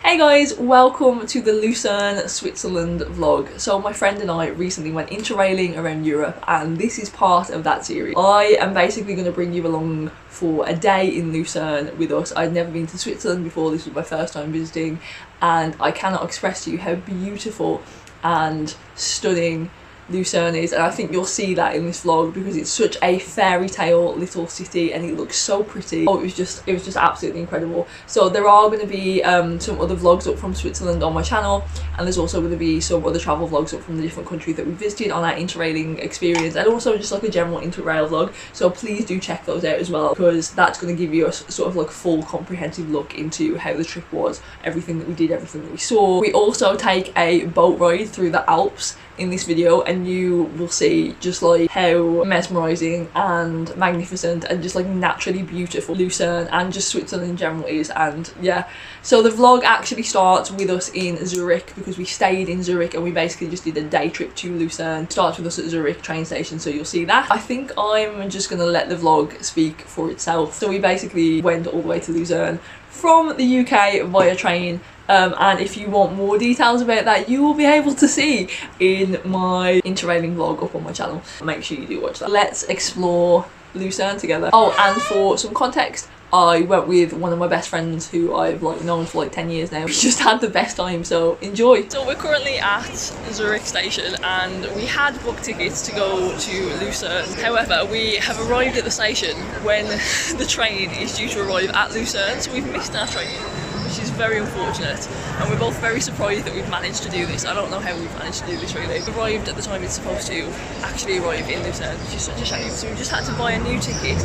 Hey guys, welcome to the Lucerne, Switzerland vlog. So my friend and I recently went interrailing around Europe and this is part of that series. I am basically going to bring you along for a day in Lucerne with us. I'd never been to Switzerland before, this was my first time visiting, and I cannot express to you how beautiful and stunning Lucerne is, and I think you'll see that in this vlog because it's such a fairy tale little city and it looks so pretty. Oh, it was just absolutely incredible. So there are going to be some other vlogs up from Switzerland on my channel, and there's also going to be some other travel vlogs up from the different countries that we visited on our interrailing experience, and also just like a general interrail vlog. So please do check those out as well, because that's going to give you a sort of like full comprehensive look into how the trip was, everything that we did, everything that we saw. We also take a boat ride through the Alps in this video, and you will see just like how mesmerizing and magnificent and just like naturally beautiful Lucerne and just Switzerland in general is. And yeah, so the vlog actually starts with us in Zurich because we stayed in Zurich and we basically just did a day trip to Lucerne. Starts with us at Zurich train station, so you'll see that. I think I'm just gonna let the vlog speak for itself. So we basically went all the way to Lucerne from the UK via train. And if you want more details about that, you will be able to see in my interrailing vlog up on my channel. Make sure you do watch that. Let's explore Lucerne together. Oh, and for some context, I went with one of my best friends who I've like known for like 10 years now. We just had the best time, so enjoy. So we're currently at Zurich station and we had booked tickets to go to Lucerne. However, we have arrived at the station when the train is due to arrive at Lucerne, so we've missed our train, which is very unfortunate, and we're both very surprised that we've managed to do this. I don't know how we've managed to do this really. We arrived at the time it's supposed to actually arrive in Lucerne, which is such a shame. So we just had to buy a new ticket.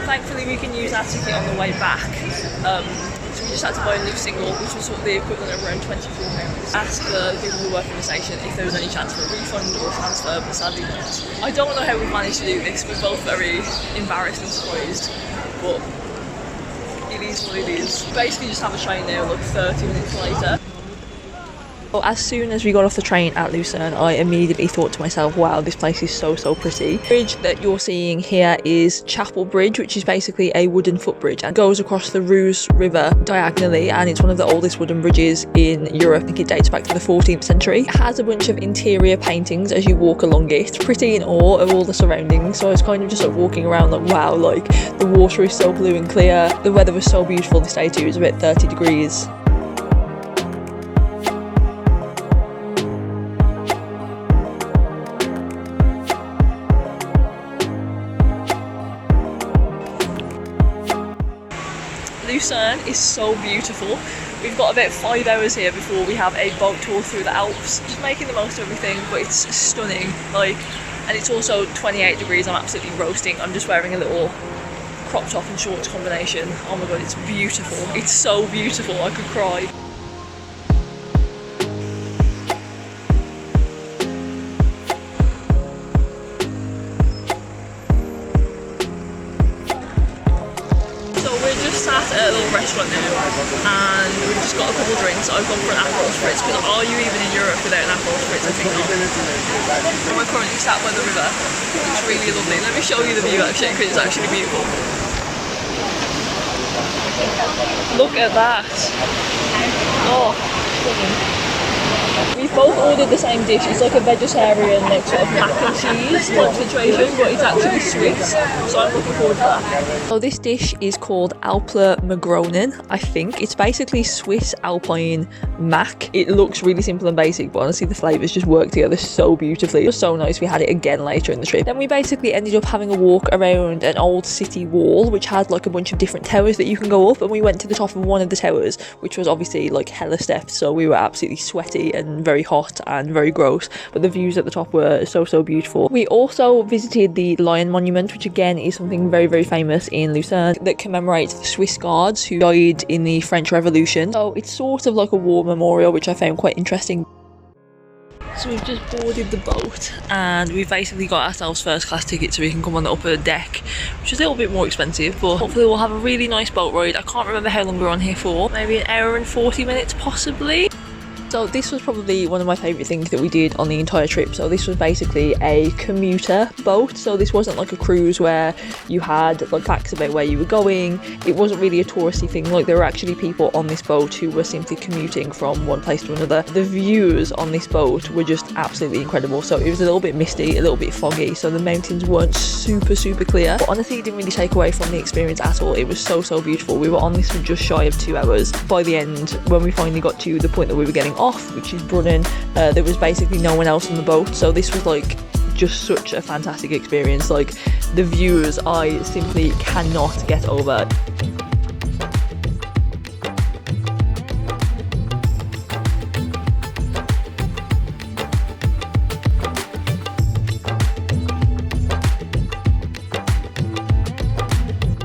Thankfully we can use our ticket on the way back. So we just had to buy a new single, which was sort of the equivalent of around £24. Asked the people who work in the station if there was any chance for a refund or a transfer, but sadly not. I don't know how we've managed to do this. We're both very embarrassed and surprised, but it is what it is. Basically just have a train there like 30 minutes later. Well, as soon as we got off the train at Lucerne, I immediately thought to myself, wow, this place is so pretty. The bridge that you're seeing here is Chapel Bridge, which is basically a wooden footbridge and goes across the Reuss River diagonally, and it's one of the oldest wooden bridges in Europe. I think it dates back to the 14th century. It has a bunch of interior paintings as you walk along it. Pretty in awe of all the surroundings, so I was kind of just like walking around like, wow, like the water is so blue and clear. The weather was so beautiful this day too. It was about 30 degrees. Lucerne is so beautiful. We've got about 5 hours here before we have a boat tour through the Alps. Just making the most of everything, but it's stunning. Like, and it's also 28 degrees. I'm absolutely roasting. I'm just wearing a little crop top and shorts combination. Oh my god, it's beautiful. It's so beautiful, I could cry. Sat at a little restaurant now and we've just got a couple of drinks. I've gone for an Aperol Spritz, because are you even in Europe without an Aperol Spritz? I think not. And we're currently sat by the river. It's really lovely. Let me show you the view actually, because it's actually beautiful. Look at that. Oh, stunning. We've both ordered the same dish. It's like a vegetarian like sort of mac and cheese type situation, but it's actually Swiss, so I'm looking forward to that. So this dish is called Brunnen, I think. It's basically Swiss Alpine mac. It looks really simple and basic, but honestly the flavours just work together so beautifully. It was so nice. We had it again later in the trip. Then we basically ended up having a walk around an old city wall, which had like a bunch of different towers that you can go up, and we went to the top of one of the towers, which was obviously like hella steps, so we were absolutely sweaty and very hot and very gross, but the views at the top were so beautiful. We also visited the Lion Monument, which again is something very famous in Lucerne that commemorates the Swiss guards who died in the French Revolution. So it's sort of like a war memorial, which I found quite interesting. So we've just boarded the boat and we've basically got ourselves first class tickets so we can come on the upper deck, which is a little bit more expensive, but hopefully we'll have a really nice boat ride. I can't remember how long we're on here for, maybe an hour and 40 minutes possibly. So this was probably one of my favourite things that we did on the entire trip. So this was basically a commuter boat. So this wasn't like a cruise where you had like facts about where you were going. It wasn't really a touristy thing. Like there were actually people on this boat who were simply commuting from one place to another. The views on this boat were just absolutely incredible. So it was a little bit misty, a little bit foggy. So the mountains weren't super clear. But honestly, it didn't really take away from the experience at all. It was so beautiful. We were on this for just shy of 2 hours. By the end, when we finally got to the point that we were getting off, which is Brunnen, there was basically no one else on the boat. So this was like just such a fantastic experience. Like the views, I simply cannot get over.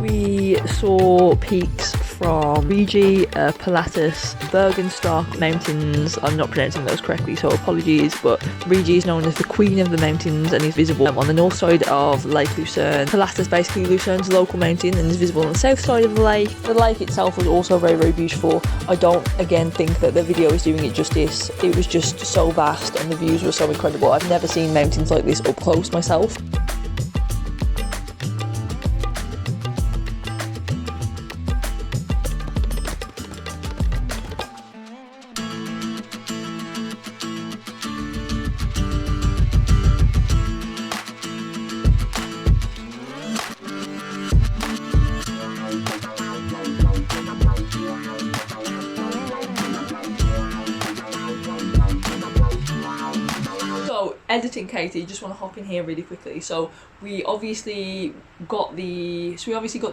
We saw peaks from Rigi, Pilatus, Bergenstock mountains. I'm not pronouncing those correctly, so apologies, but Rigi is known as the queen of the mountains and is visible on the north side of Lake Lucerne. Pilatus, basically Lucerne's local mountain, and is visible on the south side of the lake. The lake itself was also very beautiful. I don't again think that the video is doing it justice. It was just so vast and the views were so incredible. I've never seen mountains like this up close myself. Editing Katie, just want to hop in here really quickly. So we obviously got the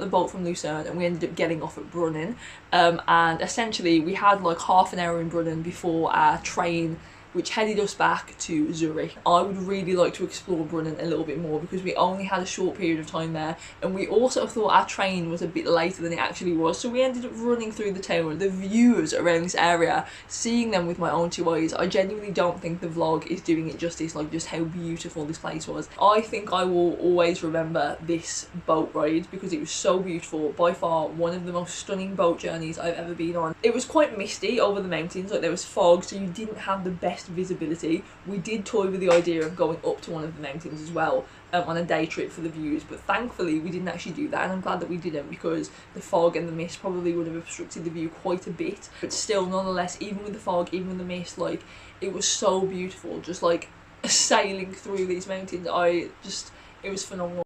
boat from Lucerne and we ended up getting off at Brunnen, and essentially we had like half an hour in Brunnen before our train which headed us back to Zurich. I would really like to explore Brunnen a little bit more because we only had a short period of time there, and we also thought our train was a bit later than it actually was, so we ended up running through the town. The views around this area, seeing them with my own two eyes, I genuinely don't think the vlog is doing it justice, like just how beautiful this place was. I think I will always remember this boat ride because it was so beautiful. By far one of the most stunning boat journeys I've ever been on. It was quite misty over the mountains, like there was fog, so you didn't have the best visibility. We did toy with the idea of going up to one of the mountains as well on a day trip for the views, but thankfully we didn't actually do that, and I'm glad that we didn't because the fog and the mist probably would have obstructed the view quite a bit. But still, nonetheless, even with the fog, even with the mist, like it was so beautiful, just like sailing through these mountains. It was phenomenal.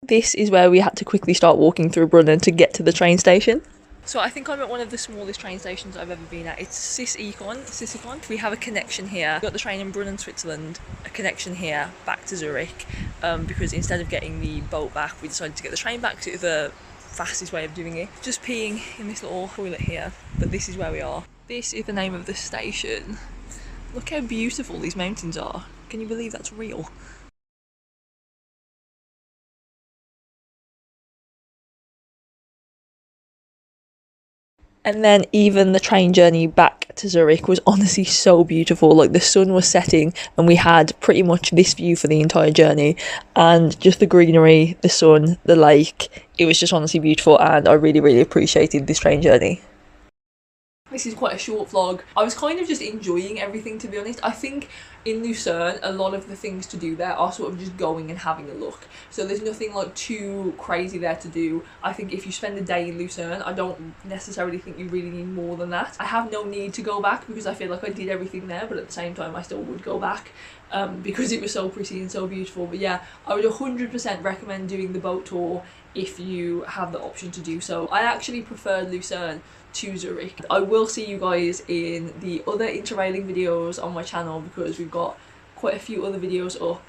This is where we had to quickly start walking through Brunnen to get to the train station. So I think I'm at one of the smallest train stations I've ever been at. It's Sisikon. We have a connection here. We've got the train in Brunnen, Switzerland, a connection here back to Zurich, because instead of getting the boat back, we decided to get the train back to the fastest way of doing it. Just peeing in this little toilet here, but this is where we are. This is the name of the station. Look how beautiful these mountains are. Can you believe that's real? And then even the train journey back to Zurich was honestly so beautiful. Like the sun was setting and we had pretty much this view for the entire journey, and just the greenery, the sun, the lake. It was just honestly beautiful, and I really appreciated this train journey. This is quite a short vlog. I was kind of just enjoying everything, to be honest. I think in Lucerne, a lot of the things to do there are sort of just going and having a look. So there's nothing like too crazy there to do. I think if you spend a day in Lucerne, I don't necessarily think you really need more than that. I have no need to go back because I feel like I did everything there, but at the same time I still would go back because it was so pretty and so beautiful. But yeah, I would 100% recommend doing the boat tour if you have the option to do so. I actually preferred Lucerne to Zurich. I will see you guys in the other Interrailing videos on my channel because we've got quite a few other videos up,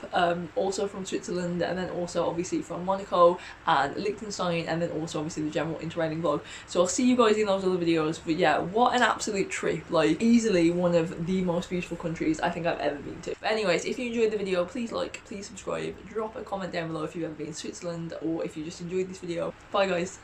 also from Switzerland, and then also obviously from Monaco and Liechtenstein, and then also obviously the general Interrailing vlog. So I'll see you guys in those other videos. But yeah, what an absolute trip. Like easily one of the most beautiful countries I think I've ever been to. But anyways, if you enjoyed the video, please like, please subscribe, drop a comment down below if you've ever been to Switzerland or if you just enjoyed this video. Bye guys.